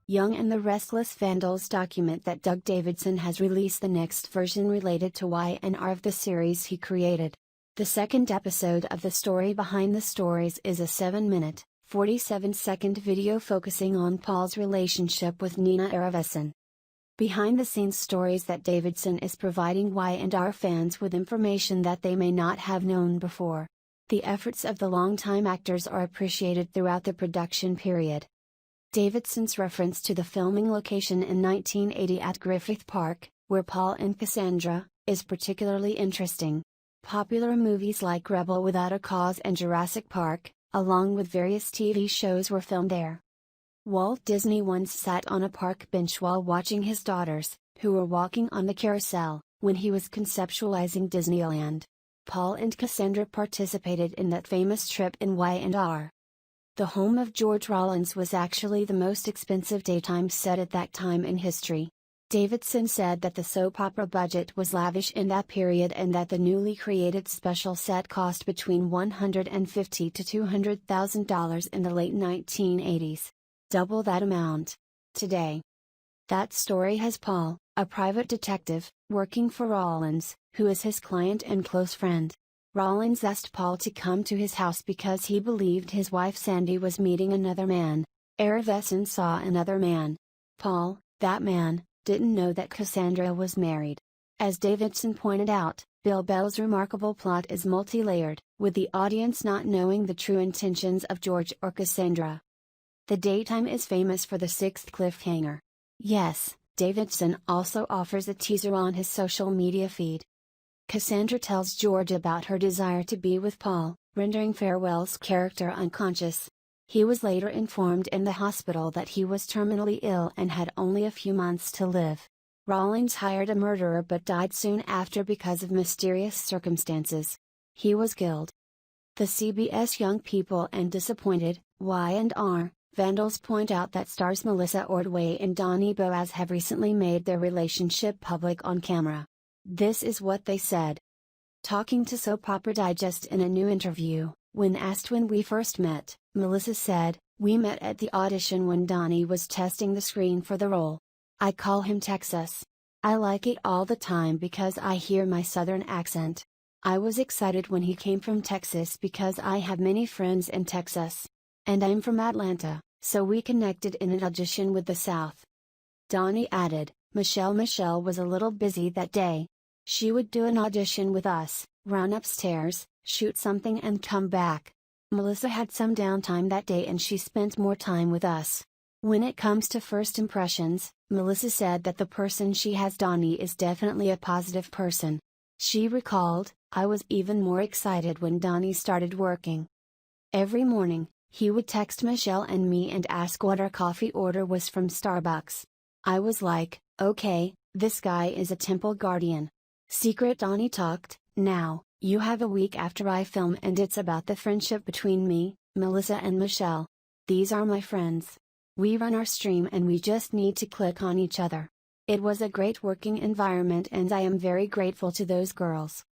Young and the Restless Vandals document that Doug Davidson has released the next version related to Y&R of the series he created. The second episode of the story behind the stories is a 7-minute, 47-second video focusing on Paul's relationship with Nina Aravesan. Behind-the-scenes stories that Davidson is providing Y&R fans with information that they may not have known before. The efforts of the longtime actors are appreciated throughout the production period. Davidson's reference to the filming location in 1980 at Griffith Park, where Paul and Cassandra, is particularly interesting. Popular movies like Rebel Without a Cause and Jurassic Park, along with various TV shows, were filmed there. Walt Disney once sat on a park bench while watching his daughters, who were walking on the carousel, when he was conceptualizing Disneyland. Paul and Cassandra participated in that famous trip in Y&R. The home of George Rollins was actually the most expensive daytime set at that time in history. Davidson said that the soap opera budget was lavish in that period and that the newly created special set cost between $150,000 to $200,000 in the late 1980s. Double that amount today. That story has Paul, a private detective, working for Rollins, who is his client and close friend. Rollins asked Paul to come to his house because he believed his wife Sandy was meeting another man. Aravesan saw another man. Paul, that man, didn't know that Cassandra was married. As Davidson pointed out, Bill Bell's remarkable plot is multi-layered, with the audience not knowing the true intentions of George or Cassandra. The daytime is famous for the sixth cliffhanger. Yes, Davidson also offers a teaser on his social media feed. Cassandra tells George about her desire to be with Paul, rendering Farwell's character unconscious. He was later informed in the hospital that he was terminally ill and had only a few months to live. Rollins hired a murderer but died soon after because of mysterious circumstances. He was killed. The CBS Young People and Disappointed, Y&R, Vandals point out that stars Melissa Ordway and Donnie Boaz have recently made their relationship public on camera. This is what they said. Talking to Soap Opera Digest in a new interview, when asked when we first met, Melissa said, "We met at the audition when Donnie was testing the screen for the role. I call him Texas. I like it all the time because I hear my southern accent. I was excited when he came from Texas because I have many friends in Texas. And I'm from Atlanta, so we connected in an audition with the South." Donnie added, Michelle was a little busy that day. She would do an audition with us, run upstairs, shoot something and come back. Melissa had some downtime that day and she spent more time with us. When it comes to first impressions, Melissa said that the person she has Donnie is definitely a positive person. She recalled, "I was even more excited when Donnie started working. Every morning, he would text Michelle and me and ask what our coffee order was from Starbucks. I was like, okay, this guy is a temple guardian." Secret Donnie talked, "Now, you have a week after I film and it's about the friendship between me, Melissa and Michelle. These are my friends. We run our stream and we just need to click on each other. It was a great working environment and I am very grateful to those girls."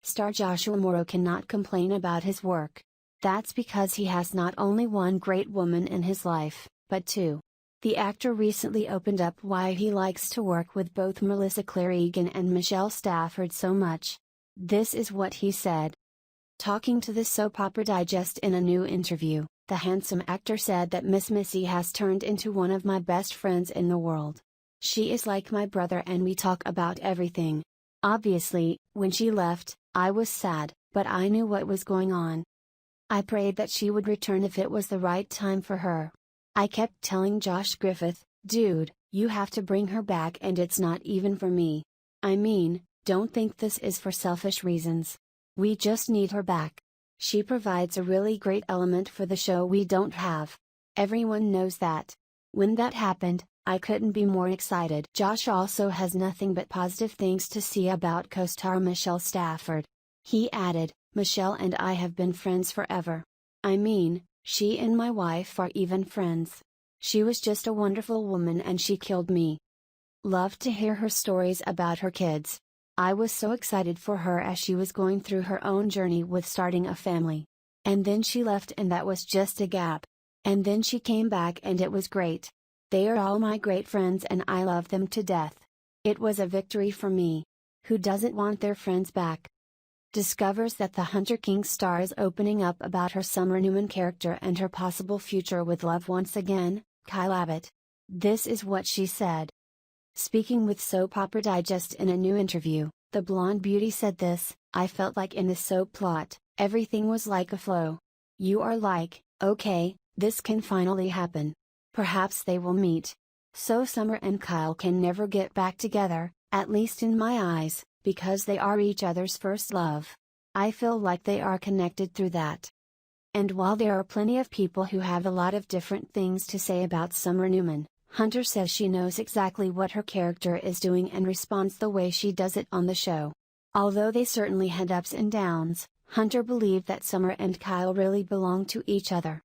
Star Joshua Morrow cannot complain about his work. That's because he has not only one great woman in his life, but two. The actor recently opened up why he likes to work with both Melissa Claire Egan and Michelle Stafford so much. This is what he said. Talking to the Soap Opera Digest in a new interview, the handsome actor said that Miss Missy has turned into one of my best friends in the world. She is like my brother and we talk about everything. Obviously, when she left, I was sad, but I knew what was going on. I prayed that she would return if it was the right time for her. I kept telling Josh Griffith, "Dude, you have to bring her back and it's not even for me. I mean, don't think this is for selfish reasons. We just need her back. She provides a really great element for the show we don't have. Everyone knows that." When that happened, I couldn't be more excited. Josh also has nothing but positive things to say about co-star Michelle Stafford. He added, "Michelle and I have been friends forever. I mean, she and my wife are even friends. She was just a wonderful woman and she killed me. Loved to hear her stories about her kids. I was so excited for her as she was going through her own journey with starting a family. And then she left and that was just a gap. And then she came back and it was great. They are all my great friends and I love them to death. It was a victory for me. Who doesn't want their friends back? Discovers that the Hunter King star is opening up about her Summer Newman character and her possible future with love once again, Kyle Abbott. This is what she said. Speaking with Soap Opera Digest in a new interview, the blonde beauty said this: "I felt like in the soap plot, everything was like a flow. You are like, okay, this can finally happen. Perhaps they will meet. So Summer and Kyle can never get back together, at least in my eyes, because they are each other's first love. I feel like they are connected through that." And while there are plenty of people who have a lot of different things to say about Summer Newman, Hunter says she knows exactly what her character is doing and responds the way she does it on the show. Although they certainly had ups and downs, Hunter believed that Summer and Kyle really belong to each other.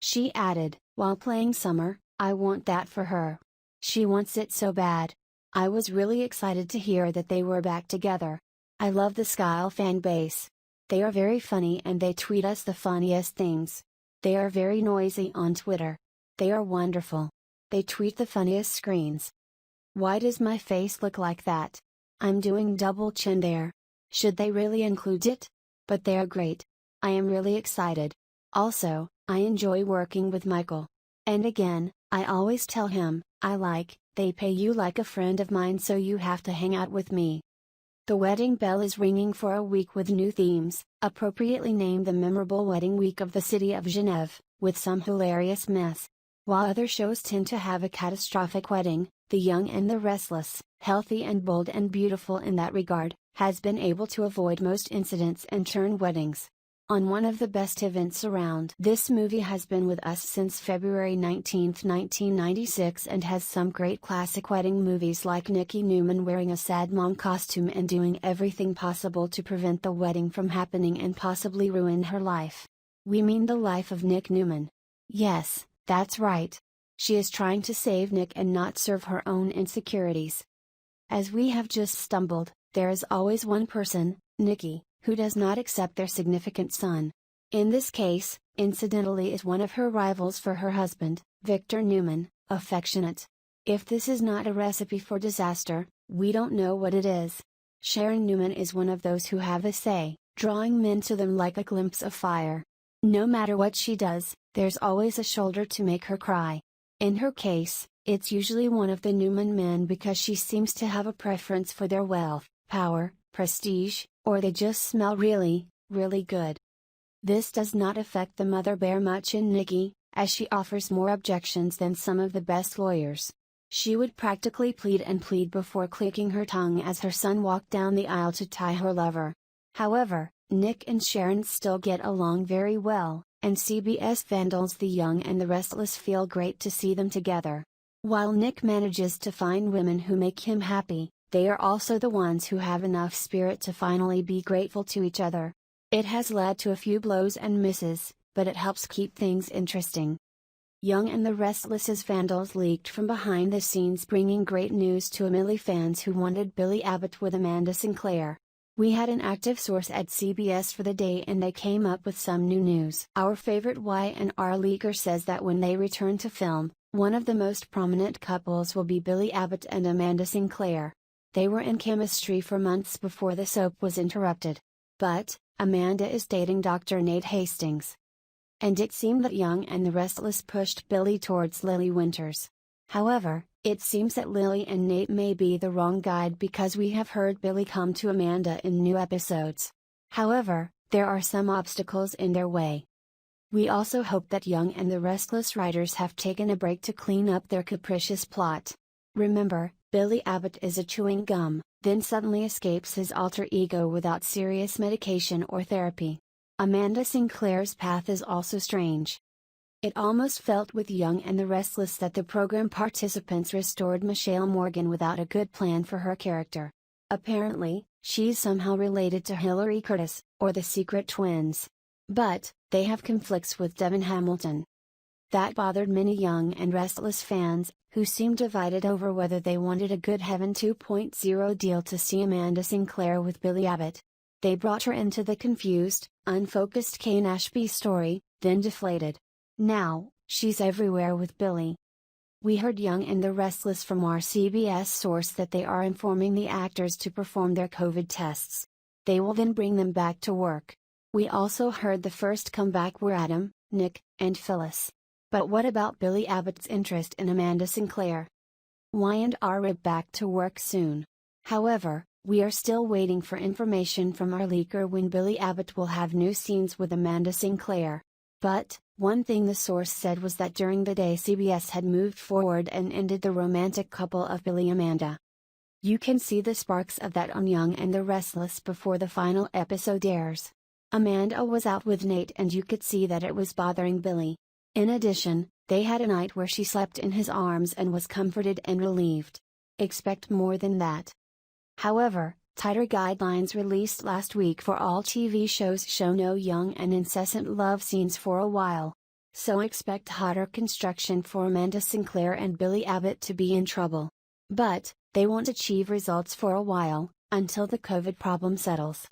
She added, "While playing Summer, I want that for her. She wants it so bad. I was really excited to hear that they were back together. I love the Kyle fan base. They are very funny and they tweet us the funniest things. They are very noisy on Twitter. They are wonderful. They tweet the funniest screens. Why does my face look like that? I'm doing double chin there. Should they really include it? But they are great. I am really excited. Also, I enjoy working with Michael. And again, I always tell him, they pay you like a friend of mine, so you have to hang out with me." The wedding bell is ringing for a week with new themes, appropriately named the memorable wedding week of the city of Genève, with some hilarious mess. While other shows tend to have a catastrophic wedding, The Young and the Restless, healthy and bold and beautiful in that regard, has been able to avoid most incidents and turn weddings on one of the best events around. This movie has been with us since February 19, 1996, and has some great classic wedding movies like Nikki Newman wearing a sad mom costume and doing everything possible to prevent the wedding from happening and possibly ruin her life. We mean the life of Nick Newman. Yes, that's right. She is trying to save Nick and not serve her own insecurities. As we have just stumbled, there is always one person, Nikki, who does not accept their significant son. In this case, incidentally, is one of her rivals for her husband, Victor Newman, affectionate. If this is not a recipe for disaster, we don't know what it is. Sharon Newman is one of those who have a say, drawing men to them like a glimpse of fire. No matter what she does, there's always a shoulder to make her cry. In her case, it's usually one of the Newman men because she seems to have a preference for their wealth, power, prestige, or they just smell really, really good. This does not affect the mother bear much in Nikki, as she offers more objections than some of the best lawyers. She would practically plead and plead before clicking her tongue as her son walked down the aisle to tie her lover. However, Nick and Sharon still get along very well, and CBS Vandals The Young and the Restless feel great to see them together. While Nick manages to find women who make him happy, they are also the ones who have enough spirit to finally be grateful to each other. It has led to a few blows and misses, but it helps keep things interesting. Young and the Restless's Vandals leaked from behind the scenes, bringing great news to Emily fans who wanted Billy Abbott with Amanda Sinclair. We had an active source at CBS for the day and they came up with some new news. Our favorite Y&R leaker says that when they return to film, one of the most prominent couples will be Billy Abbott and Amanda Sinclair. They were in chemistry for months before the soap was interrupted. But, Amanda is dating Dr. Nate Hastings. And it seemed that Young and the Restless pushed Billy towards Lily Winters. However, it seems that Lily and Nate may be the wrong guide because we have heard Billy come to Amanda in new episodes. However, there are some obstacles in their way. We also hope that Young and the Restless writers have taken a break to clean up their capricious plot. Remember, Billy Abbott is a chewing gum, then suddenly escapes his alter ego without serious medication or therapy. Amanda Sinclair's path is also strange. It almost felt with Young and the Restless that the program participants restored Michelle Morgan without a good plan for her character. Apparently, she's somehow related to Hillary Curtis, or the Secret Twins. But, they have conflicts with Devin Hamilton. That bothered many Young and Restless fans, who seemed divided over whether they wanted a good Heaven 2.0 deal to see Amanda Sinclair with Billy Abbott. They brought her into the confused, unfocused Kane Ashby story, then deflated. Now, she's everywhere with Billy. We heard Young and the Restless from our CBS source that they are informing the actors to perform their COVID tests. They will then bring them back to work. We also heard the first comeback were Adam, Nick, and Phyllis. But what about Billy Abbott's interest in Amanda Sinclair? Why and are Rib back to work soon? However, we are still waiting for information from our leaker when Billy Abbott will have new scenes with Amanda Sinclair. But, one thing the source said was that during the day CBS had moved forward and ended the romantic couple of Billy and Amanda. You can see the sparks of that on Young and the Restless before the final episode airs. Amanda was out with Nate and you could see that it was bothering Billy. In addition, they had a night where she slept in his arms and was comforted and relieved. Expect more than that. However, tighter guidelines released last week for all TV shows show no young and incessant love scenes for a while. So expect hotter construction for Amanda Sinclair and Billy Abbott to be in trouble. But, they won't achieve results for a while, until the COVID problem settles.